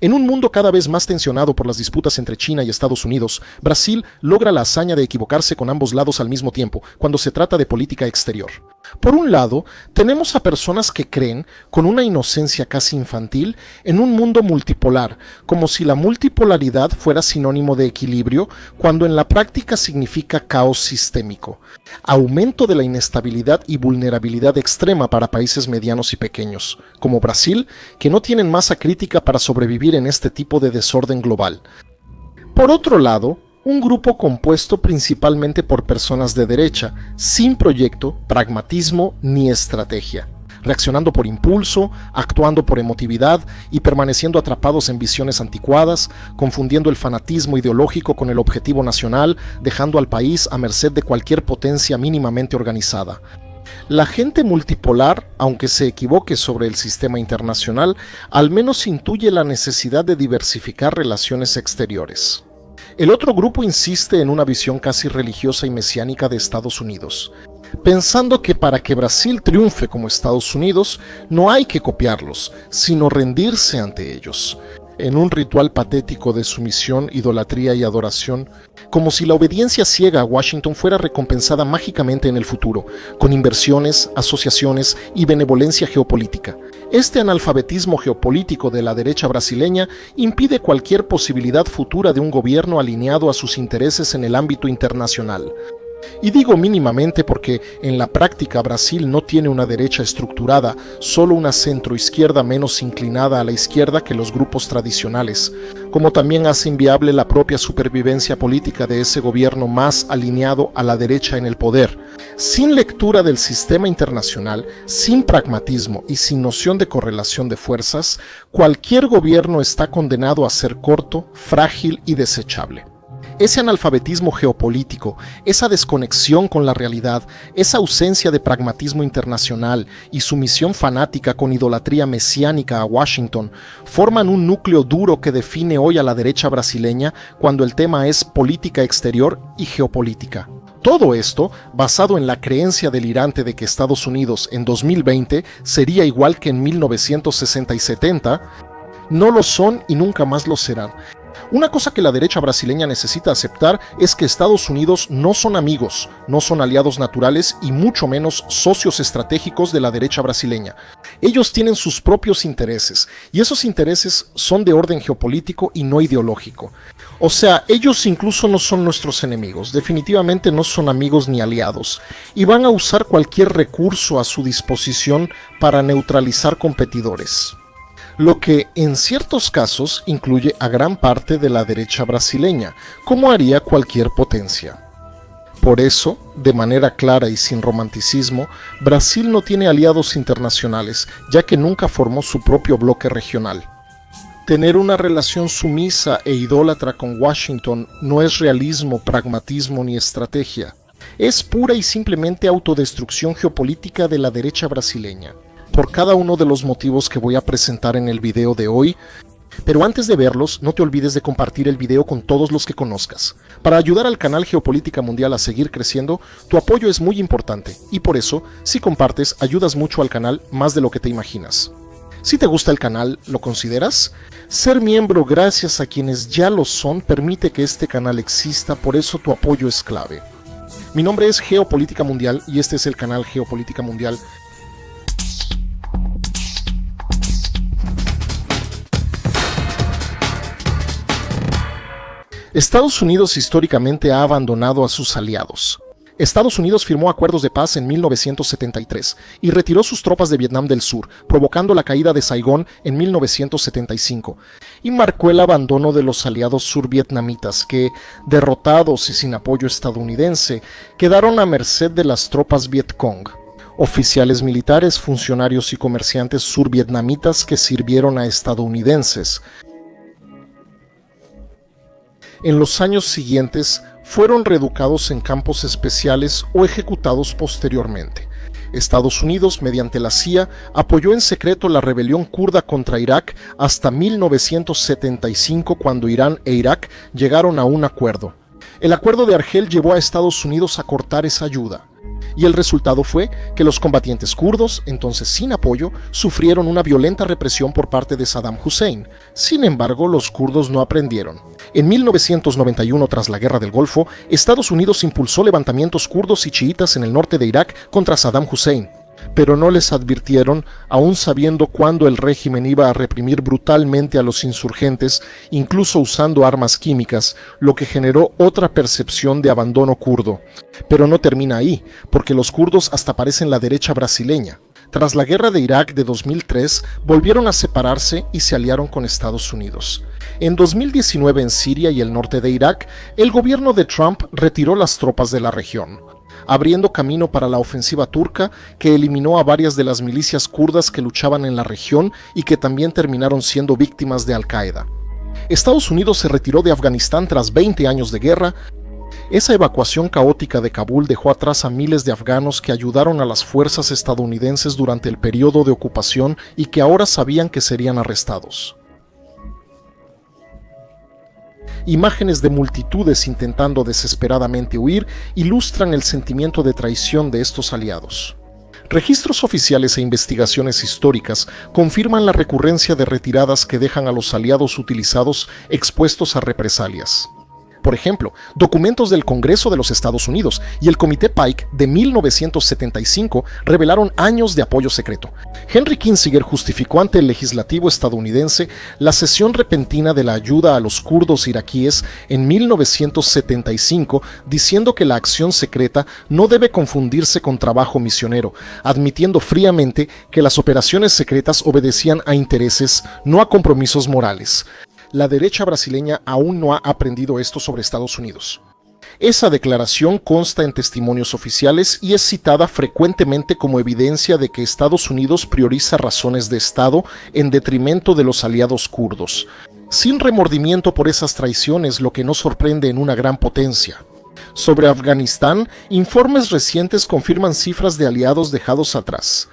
En un mundo cada vez más tensionado por las disputas entre China y Estados Unidos, Brasil logra la hazaña de equivocarse con ambos lados al mismo tiempo cuando se trata de política exterior. Por un lado, tenemos a personas que creen, con una inocencia casi infantil, en un mundo multipolar, como si la multipolaridad fuera sinónimo de equilibrio, cuando en la práctica significa caos sistémico, aumento de la inestabilidad y vulnerabilidad extrema para países medianos y pequeños, como Brasil, que no tienen masa crítica para sobrevivir en este tipo de desorden global. Por otro lado, un grupo compuesto principalmente por personas de derecha, sin proyecto, pragmatismo ni estrategia, reaccionando por impulso, actuando por emotividad y permaneciendo atrapados en visiones anticuadas, confundiendo el fanatismo ideológico con el objetivo nacional, dejando al país a merced de cualquier potencia mínimamente organizada. La gente multipolar, aunque se equivoque sobre el sistema internacional, al menos intuye la necesidad de diversificar relaciones exteriores. El otro grupo insiste en una visión casi religiosa y mesiánica de Estados Unidos, pensando que para que Brasil triunfe como Estados Unidos no hay que copiarlos, sino rendirse ante ellos, en un ritual patético de sumisión, idolatría y adoración, como si la obediencia ciega a Washington fuera recompensada mágicamente en el futuro, con inversiones, asociaciones y benevolencia geopolítica. Este analfabetismo geopolítico de la derecha brasileña impide cualquier posibilidad futura de un gobierno alineado a sus intereses en el ámbito internacional. Y digo mínimamente porque en la práctica Brasil no tiene una derecha estructurada, solo una centroizquierda menos inclinada a la izquierda que los grupos tradicionales, como también hace inviable la propia supervivencia política de ese gobierno más alineado a la derecha en el poder. Sin lectura del sistema internacional, sin pragmatismo y sin noción de correlación de fuerzas, cualquier gobierno está condenado a ser corto, frágil y desechable. Ese analfabetismo geopolítico, esa desconexión con la realidad, esa ausencia de pragmatismo internacional y sumisión fanática con idolatría mesiánica a Washington forman un núcleo duro que define hoy a la derecha brasileña cuando el tema es política exterior y geopolítica. Todo esto basado en la creencia delirante de que Estados Unidos en 2020 sería igual que en 1960 y 70, no lo son y nunca más lo serán. Una cosa que la derecha brasileña necesita aceptar es que Estados Unidos no son amigos, no son aliados naturales y mucho menos socios estratégicos de la derecha brasileña. Ellos tienen sus propios intereses y esos intereses son de orden geopolítico y no ideológico. O sea, ellos incluso no son nuestros enemigos, definitivamente no son amigos ni aliados, y van a usar cualquier recurso a su disposición para neutralizar competidores. Lo que en ciertos casos incluye a gran parte de la derecha brasileña, como haría cualquier potencia. Por eso, de manera clara y sin romanticismo, Brasil no tiene aliados internacionales, ya que nunca formó su propio bloque regional. Tener una relación sumisa e idólatra con Washington no es realismo, pragmatismo ni estrategia. Es pura y simplemente autodestrucción geopolítica de la derecha brasileña, por cada uno de los motivos que voy a presentar en el video de hoy. Pero antes de verlos, no te olvides de compartir el video con todos los que conozcas. Para ayudar al canal Geopolítica Mundial a seguir creciendo, tu apoyo es muy importante, y por eso, si compartes, ayudas mucho al canal más de lo que te imaginas. Si te gusta el canal, ¿lo consideras? Ser miembro gracias a quienes ya lo son permite que este canal exista, por eso tu apoyo es clave. Mi nombre es Geopolítica Mundial y este es el canal Geopolítica Mundial. Estados Unidos históricamente ha abandonado a sus aliados. Estados Unidos firmó acuerdos de paz en 1973 y retiró sus tropas de Vietnam del Sur, provocando la caída de Saigón en 1975, y marcó el abandono de los aliados survietnamitas que, derrotados y sin apoyo estadounidense, quedaron a merced de las tropas Vietcong, oficiales militares, funcionarios y comerciantes survietnamitas que sirvieron a estadounidenses. En los años siguientes fueron reeducados en campos especiales o ejecutados posteriormente. Estados Unidos, mediante la CIA, apoyó en secreto la rebelión kurda contra Irak hasta 1975, cuando Irán e Irak llegaron a un acuerdo. El acuerdo de Argel llevó a Estados Unidos a cortar esa ayuda, y el resultado fue que los combatientes kurdos, entonces sin apoyo, sufrieron una violenta represión por parte de Saddam Hussein. Sin embargo, los kurdos no aprendieron. En 1991, tras la Guerra del Golfo, Estados Unidos impulsó levantamientos kurdos y chiitas en el norte de Irak contra Saddam Hussein, pero no les advirtieron, aún sabiendo cuándo el régimen iba a reprimir brutalmente a los insurgentes, incluso usando armas químicas, lo que generó otra percepción de abandono kurdo. Pero no termina ahí, porque los kurdos hasta parecen la derecha brasileña. Tras la guerra de Irak de 2003, volvieron a separarse y se aliaron con Estados Unidos. En 2019, en Siria y el norte de Irak, el gobierno de Trump retiró las tropas de la región, abriendo camino para la ofensiva turca que eliminó a varias de las milicias kurdas que luchaban en la región y que también terminaron siendo víctimas de Al-Qaeda. Estados Unidos se retiró de Afganistán tras 20 años de guerra. Esa evacuación caótica de Kabul dejó atrás a miles de afganos que ayudaron a las fuerzas estadounidenses durante el periodo de ocupación y que ahora sabían que serían arrestados. Imágenes de multitudes intentando desesperadamente huir ilustran el sentimiento de traición de estos aliados. Registros oficiales e investigaciones históricas confirman la recurrencia de retiradas que dejan a los aliados utilizados expuestos a represalias. Por ejemplo, documentos del Congreso de los Estados Unidos y el Comité Pike de 1975 revelaron años de apoyo secreto. Henry Kissinger justificó ante el legislativo estadounidense la cesión repentina de la ayuda a los kurdos iraquíes en 1975, diciendo que la acción secreta no debe confundirse con trabajo misionero, admitiendo fríamente que las operaciones secretas obedecían a intereses, no a compromisos morales. La derecha brasileña aún no ha aprendido esto sobre Estados Unidos. Esa declaración consta en testimonios oficiales y es citada frecuentemente como evidencia de que Estados Unidos prioriza razones de Estado en detrimento de los aliados kurdos, sin remordimiento por esas traiciones, lo que no sorprende en una gran potencia. Sobre Afganistán, informes recientes confirman cifras de aliados dejados atrás.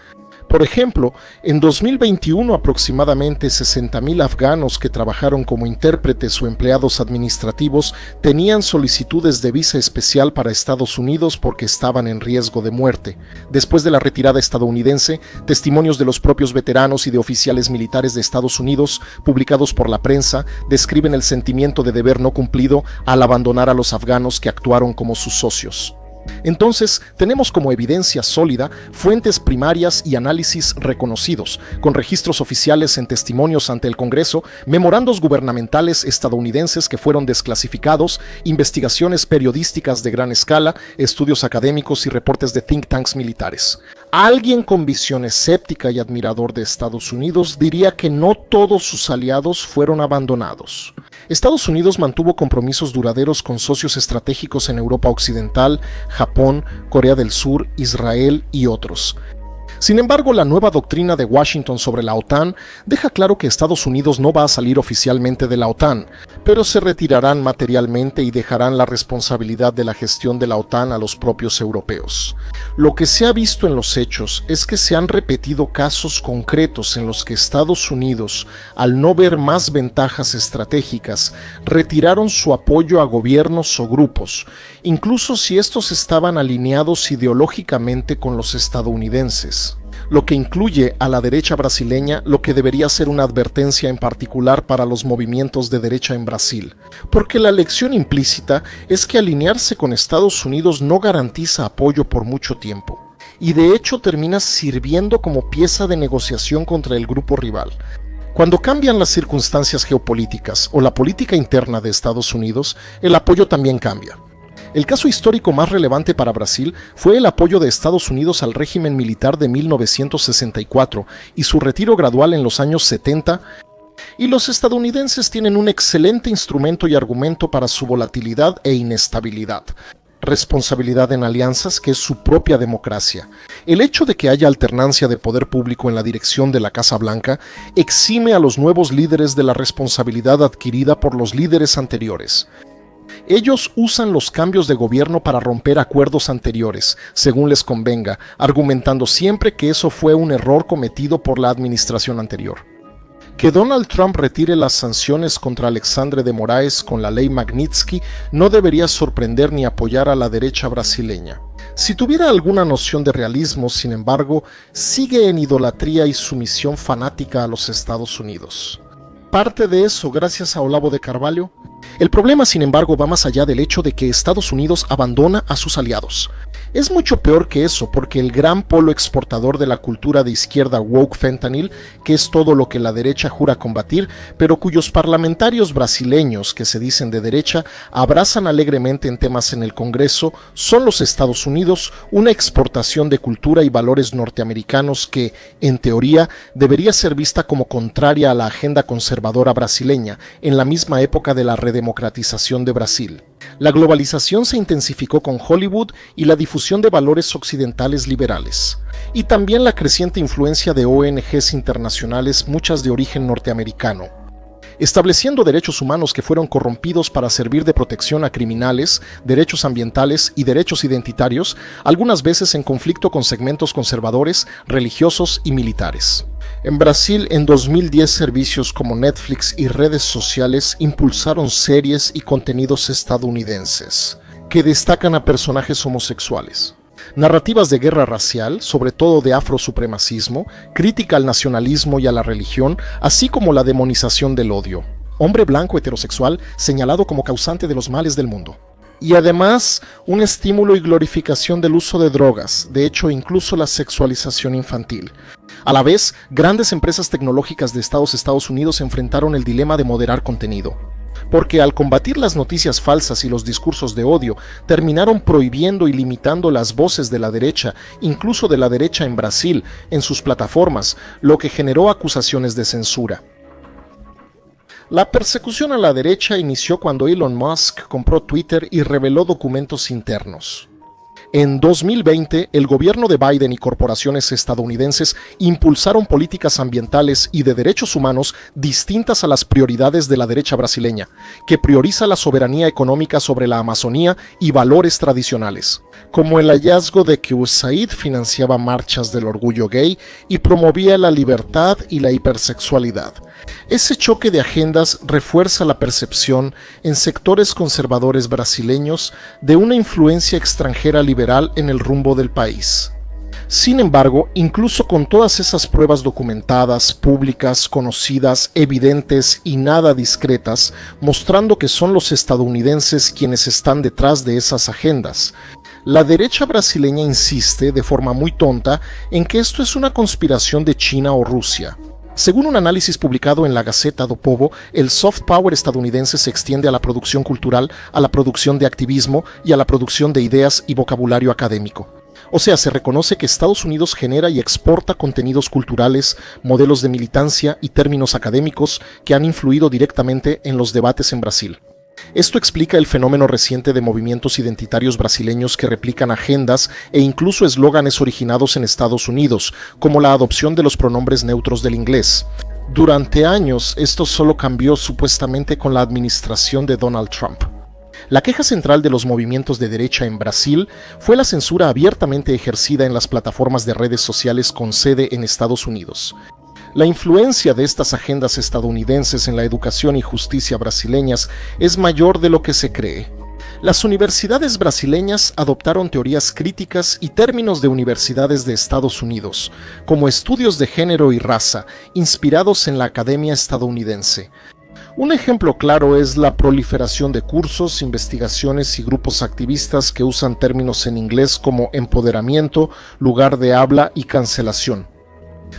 Por ejemplo, en 2021 aproximadamente 60.000 afganos que trabajaron como intérpretes o empleados administrativos tenían solicitudes de visa especial para Estados Unidos porque estaban en riesgo de muerte. Después de la retirada estadounidense, testimonios de los propios veteranos y de oficiales militares de Estados Unidos, publicados por la prensa, describen el sentimiento de deber no cumplido al abandonar a los afganos que actuaron como sus socios. Entonces, tenemos como evidencia sólida fuentes primarias y análisis reconocidos, con registros oficiales en testimonios ante el Congreso, memorandos gubernamentales estadounidenses que fueron desclasificados, investigaciones periodísticas de gran escala, estudios académicos y reportes de think tanks militares. Alguien con visión escéptica y admirador de Estados Unidos diría que no todos sus aliados fueron abandonados. Estados Unidos mantuvo compromisos duraderos con socios estratégicos en Europa Occidental, Japón, Corea del Sur, Israel y otros. Sin embargo, la nueva doctrina de Washington sobre la OTAN deja claro que Estados Unidos no va a salir oficialmente de la OTAN, pero se retirarán materialmente y dejarán la responsabilidad de la gestión de la OTAN a los propios europeos. Lo que se ha visto en los hechos es que se han repetido casos concretos en los que Estados Unidos, al no ver más ventajas estratégicas, retiraron su apoyo a gobiernos o grupos, incluso si estos estaban alineados ideológicamente con los estadounidenses, lo que incluye a la derecha brasileña, lo que debería ser una advertencia en particular para los movimientos de derecha en Brasil, porque la lección implícita es que alinearse con Estados Unidos no garantiza apoyo por mucho tiempo, y de hecho termina sirviendo como pieza de negociación contra el grupo rival. Cuando cambian las circunstancias geopolíticas o la política interna de Estados Unidos, el apoyo también cambia. El caso histórico más relevante para Brasil fue el apoyo de Estados Unidos al régimen militar de 1964 y su retiro gradual en los años 70, y los estadounidenses tienen un excelente instrumento y argumento para su volatilidad e inestabilidad. Responsabilidad en alianzas, que es su propia democracia. El hecho de que haya alternancia de poder público en la dirección de la Casa Blanca exime a los nuevos líderes de la responsabilidad adquirida por los líderes anteriores. Ellos usan los cambios de gobierno para romper acuerdos anteriores, según les convenga, argumentando siempre que eso fue un error cometido por la administración anterior. Que Donald Trump retire las sanciones contra Alexandre de Moraes con la ley Magnitsky no debería sorprender ni apoyar a la derecha brasileña. Si tuviera alguna noción de realismo, sin embargo, sigue en idolatría y sumisión fanática a los Estados Unidos. Parte de eso gracias a Olavo de Carvalho. El problema, sin embargo, va más allá del hecho de que Estados Unidos abandona a sus aliados. Es mucho peor que eso, porque el gran polo exportador de la cultura de izquierda woke fentanyl, que es todo lo que la derecha jura combatir, pero cuyos parlamentarios brasileños, que se dicen de derecha, abrazan alegremente en temas en el Congreso, son los Estados Unidos, una exportación de cultura y valores norteamericanos que, en teoría, debería ser vista como contraria a la agenda conservadora brasileña, en la misma época de la redemocratización de Brasil. La globalización se intensificó con Hollywood y la difusión de valores occidentales liberales, y también la creciente influencia de ONGs internacionales, muchas de origen norteamericano, estableciendo derechos humanos que fueron corrompidos para servir de protección a criminales, derechos ambientales y derechos identitarios, algunas veces en conflicto con segmentos conservadores, religiosos y militares. En Brasil, en 2010, servicios como Netflix y redes sociales impulsaron series y contenidos estadounidenses que destacan a personajes homosexuales. Narrativas de guerra racial, sobre todo de afrosupremacismo, crítica al nacionalismo y a la religión, así como la demonización del odio. Hombre blanco heterosexual señalado como causante de los males del mundo. Y además, un estímulo y glorificación del uso de drogas, de hecho incluso la sexualización infantil. A la vez, grandes empresas tecnológicas de Estados Unidos enfrentaron el dilema de moderar contenido, porque al combatir las noticias falsas y los discursos de odio, terminaron prohibiendo y limitando las voces de la derecha, incluso de la derecha en Brasil, en sus plataformas, lo que generó acusaciones de censura. La persecución a la derecha inició cuando Elon Musk compró Twitter y reveló documentos internos. En 2020, el gobierno de Biden y corporaciones estadounidenses impulsaron políticas ambientales y de derechos humanos distintas a las prioridades de la derecha brasileña, que prioriza la soberanía económica sobre la Amazonía y valores tradicionales, como el hallazgo de que USAID financiaba marchas del orgullo gay y promovía la libertad y la hipersexualidad. Ese choque de agendas refuerza la percepción en sectores conservadores brasileños de una influencia extranjera liberal en el rumbo del país. Sin embargo, incluso con todas esas pruebas documentadas, públicas, conocidas, evidentes y nada discretas, mostrando que son los estadounidenses quienes están detrás de esas agendas, la derecha brasileña insiste, de forma muy tonta, en que esto es una conspiración de China o Rusia. Según un análisis publicado en la Gaceta do Povo, el soft power estadounidense se extiende a la producción cultural, a la producción de activismo y a la producción de ideas y vocabulario académico. O sea, se reconoce que Estados Unidos genera y exporta contenidos culturales, modelos de militancia y términos académicos que han influido directamente en los debates en Brasil. Esto explica el fenómeno reciente de movimientos identitarios brasileños que replican agendas e incluso eslóganes originados en Estados Unidos, como la adopción de los pronombres neutros del inglés. Durante años, esto solo cambió supuestamente con la administración de Donald Trump. La queja central de los movimientos de derecha en Brasil fue la censura abiertamente ejercida en las plataformas de redes sociales con sede en Estados Unidos. La influencia de estas agendas estadounidenses en la educación y justicia brasileñas es mayor de lo que se cree. Las universidades brasileñas adoptaron teorías críticas y términos de universidades de Estados Unidos, como estudios de género y raza, inspirados en la academia estadounidense. Un ejemplo claro es la proliferación de cursos, investigaciones y grupos activistas que usan términos en inglés como empoderamiento, lugar de habla y cancelación.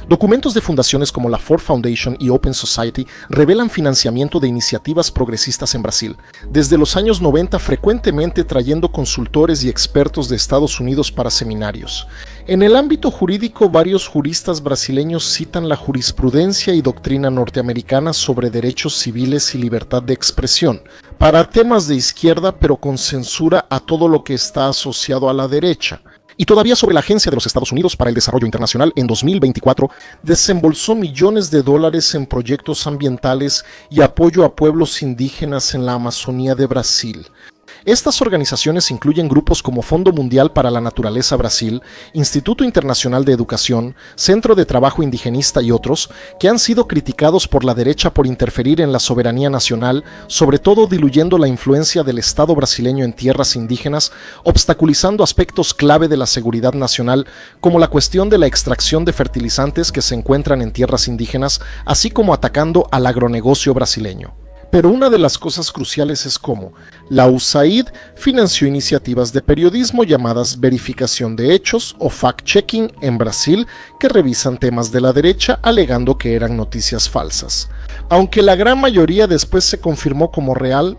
Documentos de fundaciones como la Ford Foundation y Open Society revelan financiamiento de iniciativas progresistas en Brasil, desde los años 90 frecuentemente trayendo consultores y expertos de Estados Unidos para seminarios. En el ámbito jurídico, varios juristas brasileños citan la jurisprudencia y doctrina norteamericana sobre derechos civiles y libertad de expresión, para temas de izquierda pero con censura a todo lo que está asociado a la derecha. Y todavía sobre la Agencia de los Estados Unidos para el Desarrollo Internacional, en 2024, desembolsó millones de dólares en proyectos ambientales y apoyo a pueblos indígenas en la Amazonía de Brasil. Estas organizaciones incluyen grupos como Fondo Mundial para la Naturaleza Brasil, Instituto Internacional de Educación, Centro de Trabajo Indigenista y otros, que han sido criticados por la derecha por interferir en la soberanía nacional, sobre todo diluyendo la influencia del Estado brasileño en tierras indígenas, obstaculizando aspectos clave de la seguridad nacional, como la cuestión de la extracción de fertilizantes que se encuentran en tierras indígenas, así como atacando al agronegocio brasileño. Pero una de las cosas cruciales es cómo la USAID financió iniciativas de periodismo llamadas verificación de hechos o fact-checking en Brasil que revisan temas de la derecha alegando que eran noticias falsas. Aunque la gran mayoría después se confirmó como real,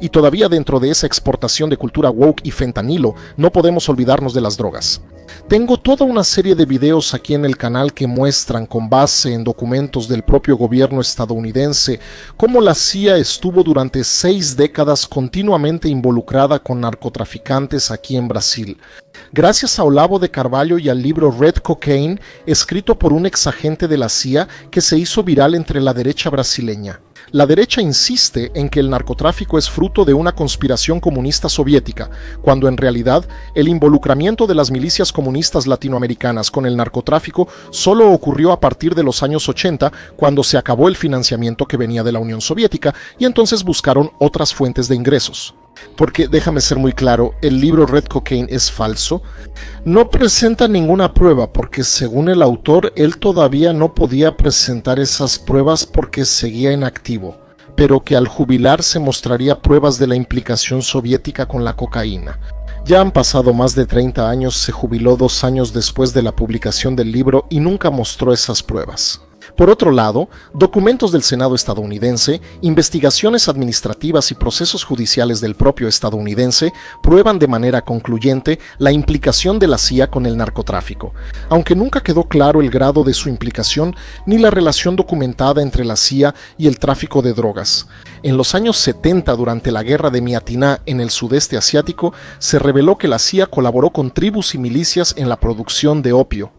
y todavía dentro de esa exportación de cultura woke y fentanilo, no podemos olvidarnos de las drogas. Tengo toda una serie de videos aquí en el canal que muestran, con base en documentos del propio gobierno estadounidense, cómo la CIA estuvo durante 6 décadas continuamente involucrada con narcotraficantes aquí en Brasil. Gracias a Olavo de Carvalho y al libro Red Cocaine, escrito por un exagente de la CIA que se hizo viral entre la derecha brasileña. La derecha insiste en que el narcotráfico es fruto de una conspiración comunista soviética, cuando en realidad el involucramiento de las milicias comunistas latinoamericanas con el narcotráfico solo ocurrió a partir de los años 80, cuando se acabó el financiamiento que venía de la Unión Soviética y entonces buscaron otras fuentes de ingresos. Porque, déjame ser muy claro, el libro Red Cocaine es falso. No presenta ninguna prueba porque, según el autor, él todavía no podía presentar esas pruebas porque seguía en activo, pero que al jubilarse mostraría pruebas de la implicación soviética con la cocaína. Ya han pasado más de 30 años, se jubiló 2 años después de la publicación del libro y nunca mostró esas pruebas. Por otro lado, documentos del Senado estadounidense, investigaciones administrativas y procesos judiciales del propio estadounidense prueban de manera concluyente la implicación de la CIA con el narcotráfico, aunque nunca quedó claro el grado de su implicación ni la relación documentada entre la CIA y el tráfico de drogas. En los años 70, durante la guerra de Miatiná en el sudeste asiático, se reveló que la CIA colaboró con tribus y milicias en la producción de opio.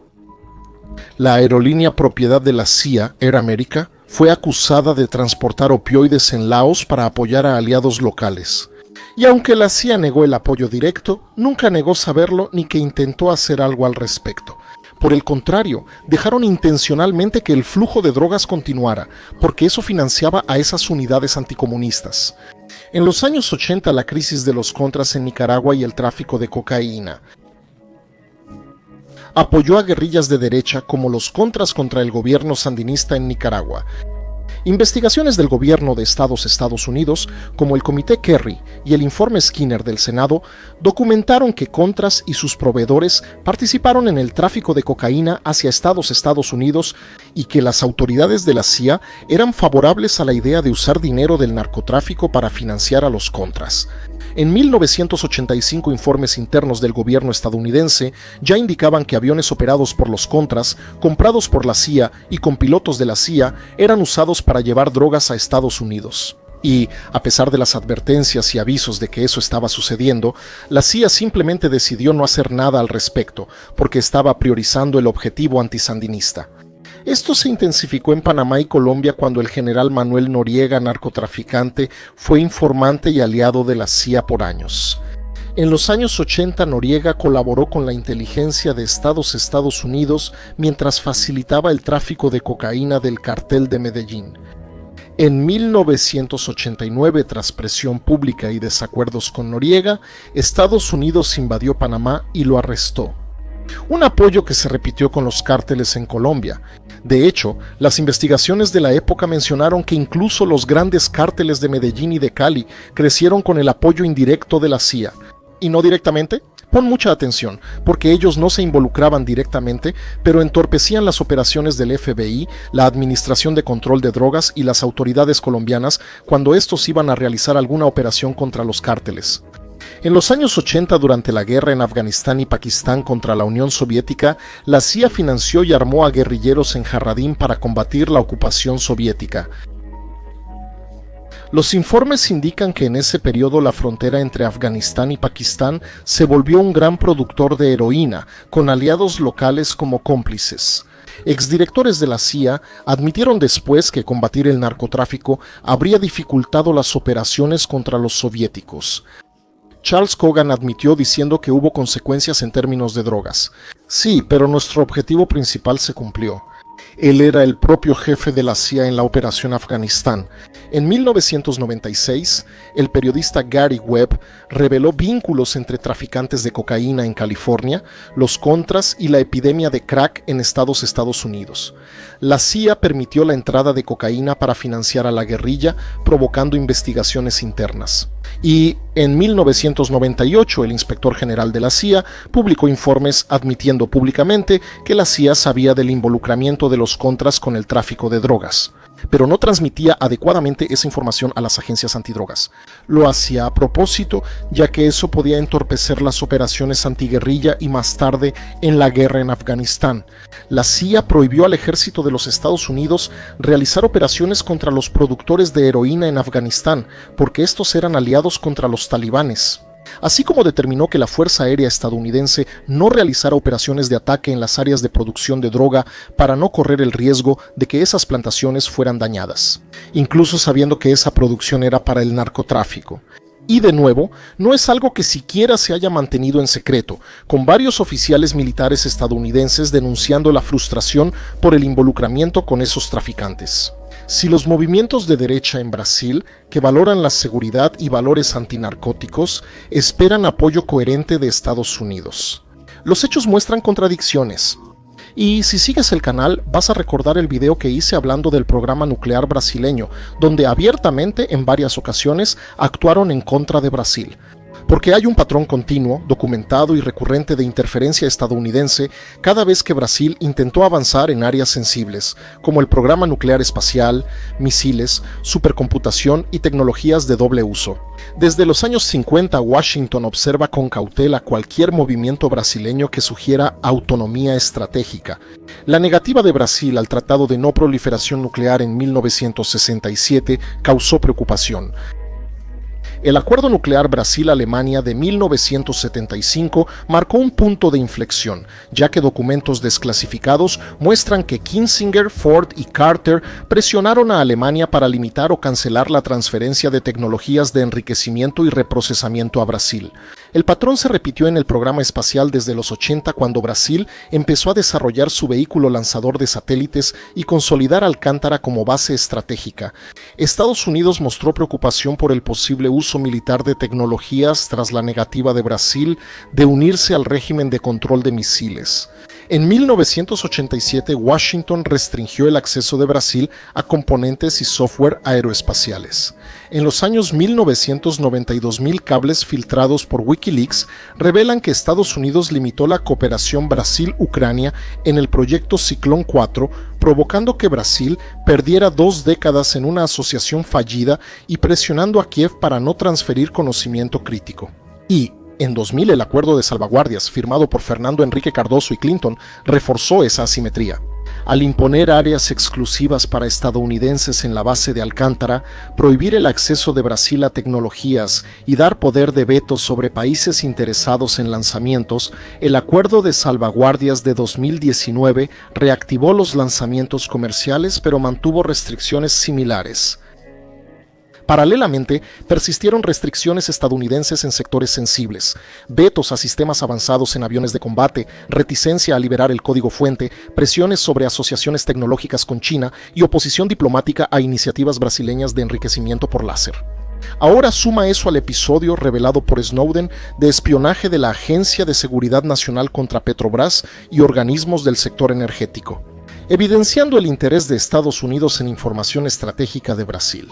La aerolínea propiedad de la CIA, Air America, fue acusada de transportar opioides en Laos para apoyar a aliados locales. Y aunque la CIA negó el apoyo directo, nunca negó saberlo ni que intentó hacer algo al respecto. Por el contrario, dejaron intencionalmente que el flujo de drogas continuara, porque eso financiaba a esas unidades anticomunistas. En los años 80, la crisis de los contras en Nicaragua y el tráfico de cocaína apoyó a guerrillas de derecha como los contras contra el gobierno sandinista en Nicaragua. Investigaciones del gobierno de Estados Unidos, como el Comité Kerry y el informe Skinner del Senado, documentaron que contras y sus proveedores participaron en el tráfico de cocaína hacia Estados Unidos y que las autoridades de la CIA eran favorables a la idea de usar dinero del narcotráfico para financiar a los contras. En 1985, informes internos del gobierno estadounidense ya indicaban que aviones operados por los contras, comprados por la CIA y con pilotos de la CIA, eran usados para llevar drogas a Estados Unidos. Y, a pesar de las advertencias y avisos de que eso estaba sucediendo, la CIA simplemente decidió no hacer nada al respecto, porque estaba priorizando el objetivo antisandinista. Esto se intensificó en Panamá y Colombia cuando el general Manuel Noriega, narcotraficante, fue informante y aliado de la CIA por años. En los años 80, Noriega colaboró con la inteligencia de Estados Unidos mientras facilitaba el tráfico de cocaína del cartel de Medellín. En 1989, tras presión pública y desacuerdos con Noriega, Estados Unidos invadió Panamá y lo arrestó. Un apoyo que se repitió con los cárteles en Colombia. De hecho, las investigaciones de la época mencionaron que incluso los grandes cárteles de Medellín y de Cali crecieron con el apoyo indirecto de la CIA. ¿Y no directamente? Pon mucha atención, porque ellos no se involucraban directamente, pero entorpecían las operaciones del FBI, la Administración de Control de Drogas y las autoridades colombianas cuando estos iban a realizar alguna operación contra los cárteles. En los años 80, durante la guerra en Afganistán y Pakistán contra la Unión Soviética, la CIA financió y armó a guerrilleros en Jarradín para combatir la ocupación soviética. Los informes indican que en ese periodo la frontera entre Afganistán y Pakistán se volvió un gran productor de heroína, con aliados locales como cómplices. Exdirectores de la CIA admitieron después que combatir el narcotráfico habría dificultado las operaciones contra los soviéticos. Charles Cogan admitió diciendo que hubo consecuencias en términos de drogas. Sí, pero nuestro objetivo principal se cumplió. Él era el propio jefe de la CIA en la operación Afganistán. En 1996, el periodista Gary Webb reveló vínculos entre traficantes de cocaína en California, los Contras y la epidemia de crack en Estados Unidos. La CIA permitió la entrada de cocaína para financiar a la guerrilla, provocando investigaciones internas. Y en 1998 el inspector general de la CIA publicó informes admitiendo públicamente que la CIA sabía del involucramiento de los Contras con el tráfico de drogas, pero no transmitía adecuadamente esa información a las agencias antidrogas. Lo hacía a propósito, ya que eso podía entorpecer las operaciones antiguerrilla y más tarde en la guerra en Afganistán. La CIA prohibió al ejército de los Estados Unidos realizar operaciones contra los productores de heroína en Afganistán, porque estos eran aliados contra los talibanes. Así como determinó que la Fuerza Aérea estadounidense no realizara operaciones de ataque en las áreas de producción de droga para no correr el riesgo de que esas plantaciones fueran dañadas, incluso sabiendo que esa producción era para el narcotráfico. Y de nuevo, no es algo que siquiera se haya mantenido en secreto, con varios oficiales militares estadounidenses denunciando la frustración por el involucramiento con esos traficantes. Si los movimientos de derecha en Brasil, que valoran la seguridad y valores antinarcóticos, esperan apoyo coherente de Estados Unidos. Los hechos muestran contradicciones. Y si sigues el canal, vas a recordar el video que hice hablando del programa nuclear brasileño, donde abiertamente en varias ocasiones actuaron en contra de Brasil. Porque hay un patrón continuo, documentado y recurrente de interferencia estadounidense cada vez que Brasil intentó avanzar en áreas sensibles, como el programa nuclear espacial, misiles, supercomputación y tecnologías de doble uso. Desde los años 50, Washington observa con cautela cualquier movimiento brasileño que sugiera autonomía estratégica. La negativa de Brasil al Tratado de No Proliferación Nuclear en 1967 causó preocupación. El Acuerdo Nuclear Brasil-Alemania de 1975 marcó un punto de inflexión, ya que documentos desclasificados muestran que Kissinger, Ford y Carter presionaron a Alemania para limitar o cancelar la transferencia de tecnologías de enriquecimiento y reprocesamiento a Brasil. El patrón se repitió en el programa espacial desde los 80, cuando Brasil empezó a desarrollar su vehículo lanzador de satélites y consolidar Alcántara como base estratégica. Estados Unidos mostró preocupación por el posible uso militar de tecnologías tras la negativa de Brasil de unirse al régimen de control de misiles. En 1987, Washington restringió el acceso de Brasil a componentes y software aeroespaciales. En los años 1992, cables filtrados por Wikileaks revelan que Estados Unidos limitó la cooperación Brasil-Ucrania en el proyecto Ciclón 4, provocando que Brasil perdiera 2 décadas en una asociación fallida y presionando a Kiev para no transferir conocimiento crítico. Y en 2000, el acuerdo de salvaguardias, firmado por Fernando Enrique Cardoso y Clinton, reforzó esa asimetría. Al imponer áreas exclusivas para estadounidenses en la base de Alcántara, prohibir el acceso de Brasil a tecnologías y dar poder de veto sobre países interesados en lanzamientos, el acuerdo de salvaguardias de 2019 reactivó los lanzamientos comerciales, pero mantuvo restricciones similares. Paralelamente, persistieron restricciones estadounidenses en sectores sensibles, vetos a sistemas avanzados en aviones de combate, reticencia a liberar el código fuente, presiones sobre asociaciones tecnológicas con China y oposición diplomática a iniciativas brasileñas de enriquecimiento por láser. Ahora suma eso al episodio revelado por Snowden de espionaje de la Agencia de Seguridad Nacional contra Petrobras y organismos del sector energético, evidenciando el interés de Estados Unidos en información estratégica de Brasil.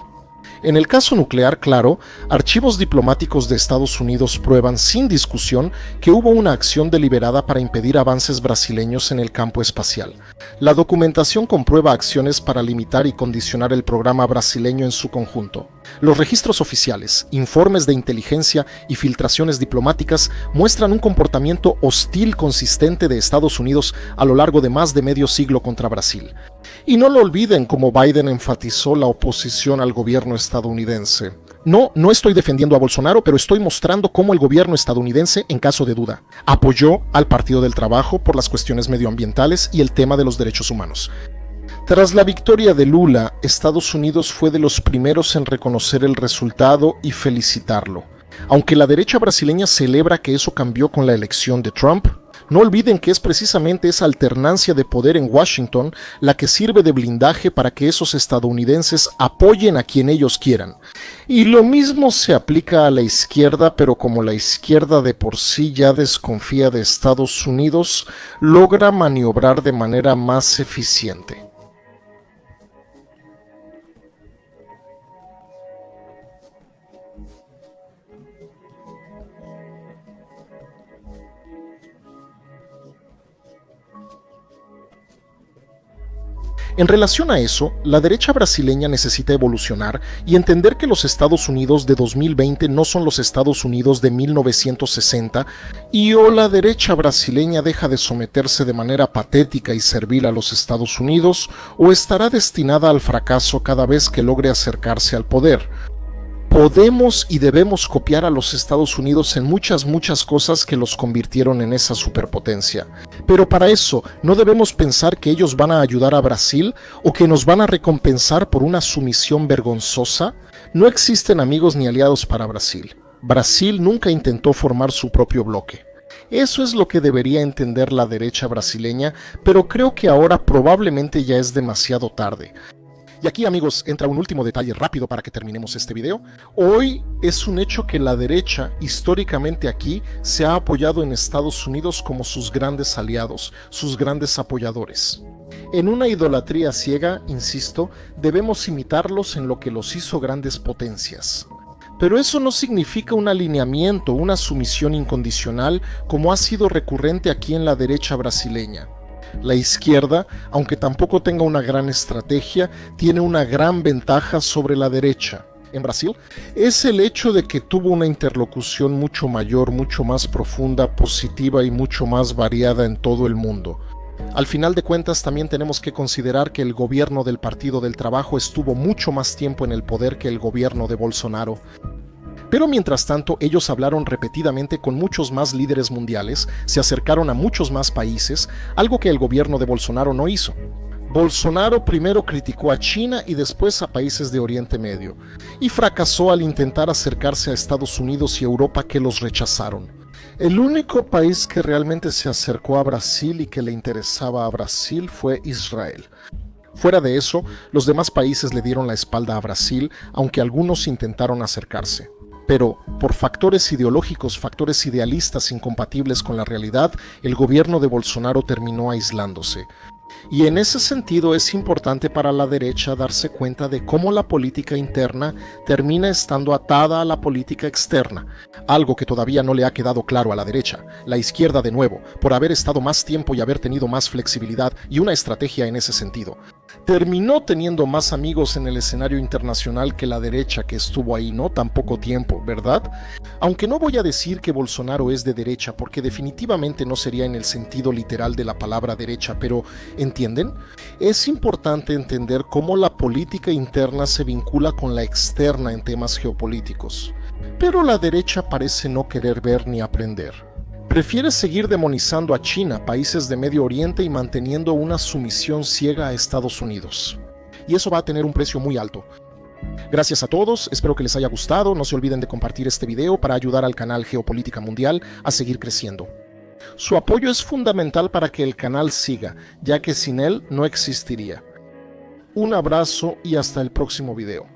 En el caso nuclear, claro, archivos diplomáticos de Estados Unidos prueban sin discusión que hubo una acción deliberada para impedir avances brasileños en el campo espacial. La documentación comprueba acciones para limitar y condicionar el programa brasileño en su conjunto. Los registros oficiales, informes de inteligencia y filtraciones diplomáticas muestran un comportamiento hostil consistente de Estados Unidos a lo largo de más de medio siglo contra Brasil. Y no lo olviden, como Biden enfatizó la oposición al gobierno estadounidense. No estoy defendiendo a Bolsonaro, pero estoy mostrando cómo el gobierno estadounidense, en caso de duda, apoyó al Partido del Trabajo por las cuestiones medioambientales y el tema de los derechos humanos. Tras la victoria de Lula, Estados Unidos fue de los primeros en reconocer el resultado y felicitarlo. Aunque la derecha brasileña celebra que eso cambió con la elección de Trump, no olviden que es precisamente esa alternancia de poder en Washington la que sirve de blindaje para que esos estadounidenses apoyen a quien ellos quieran. Y lo mismo se aplica a la izquierda, pero como la izquierda de por sí ya desconfía de Estados Unidos, logra maniobrar de manera más eficiente. En relación a eso, la derecha brasileña necesita evolucionar y entender que los Estados Unidos de 2020 no son los Estados Unidos de 1960 y o la derecha brasileña deja de someterse de manera patética y servil a los Estados Unidos o estará destinada al fracaso cada vez que logre acercarse al poder. Podemos y debemos copiar a los Estados Unidos en muchas cosas que los convirtieron en esa superpotencia. Pero para eso no debemos pensar que ellos van a ayudar a Brasil o que nos van a recompensar por una sumisión vergonzosa. No existen amigos ni aliados para Brasil. Brasil nunca intentó formar su propio bloque. Eso es lo que debería entender la derecha brasileña, pero creo que ahora probablemente ya es demasiado tarde. Y aquí, amigos, entra un último detalle rápido para que terminemos este video. Hoy es un hecho que la derecha, históricamente aquí, se ha apoyado en Estados Unidos como sus grandes aliados, sus grandes apoyadores. En una idolatría ciega, insisto, debemos imitarlos en lo que los hizo grandes potencias. Pero eso no significa un alineamiento, una sumisión incondicional, como ha sido recurrente aquí en la derecha brasileña. La izquierda, aunque tampoco tenga una gran estrategia, tiene una gran ventaja sobre la derecha. En Brasil, es el hecho de que tuvo una interlocución mucho mayor, mucho más profunda, positiva y mucho más variada en todo el mundo. Al final de cuentas, también tenemos que considerar que el gobierno del Partido del Trabajo estuvo mucho más tiempo en el poder que el gobierno de Bolsonaro. Pero mientras tanto, ellos hablaron repetidamente con muchos más líderes mundiales, se acercaron a muchos más países, algo que el gobierno de Bolsonaro no hizo. Bolsonaro primero criticó a China y después a países de Oriente Medio, y fracasó al intentar acercarse a Estados Unidos y Europa que los rechazaron. El único país que realmente se acercó a Brasil y que le interesaba a Brasil fue Israel. Fuera de eso, los demás países le dieron la espalda a Brasil, aunque algunos intentaron acercarse. Pero, por factores ideológicos, factores idealistas incompatibles con la realidad, el gobierno de Bolsonaro terminó aislándose. Y en ese sentido es importante para la derecha darse cuenta de cómo la política interna termina estando atada a la política externa, algo que todavía no le ha quedado claro a la derecha. La izquierda, de nuevo, por haber estado más tiempo y haber tenido más flexibilidad y una estrategia en ese sentido, terminó teniendo más amigos en el escenario internacional que la derecha que estuvo ahí no tan poco tiempo, ¿verdad? Aunque no voy a decir que Bolsonaro es de derecha, porque definitivamente no sería en el sentido literal de la palabra derecha, pero ¿entienden? Es importante entender cómo la política interna se vincula con la externa en temas geopolíticos. Pero la derecha parece no querer ver ni aprender. Prefiere seguir demonizando a China, países de Medio Oriente y manteniendo una sumisión ciega a Estados Unidos. Y eso va a tener un precio muy alto. Gracias a todos, espero que les haya gustado, no se olviden de compartir este video para ayudar al canal Geopolítica Mundial a seguir creciendo. Su apoyo es fundamental para que el canal siga, ya que sin él no existiría. Un abrazo y hasta el próximo video.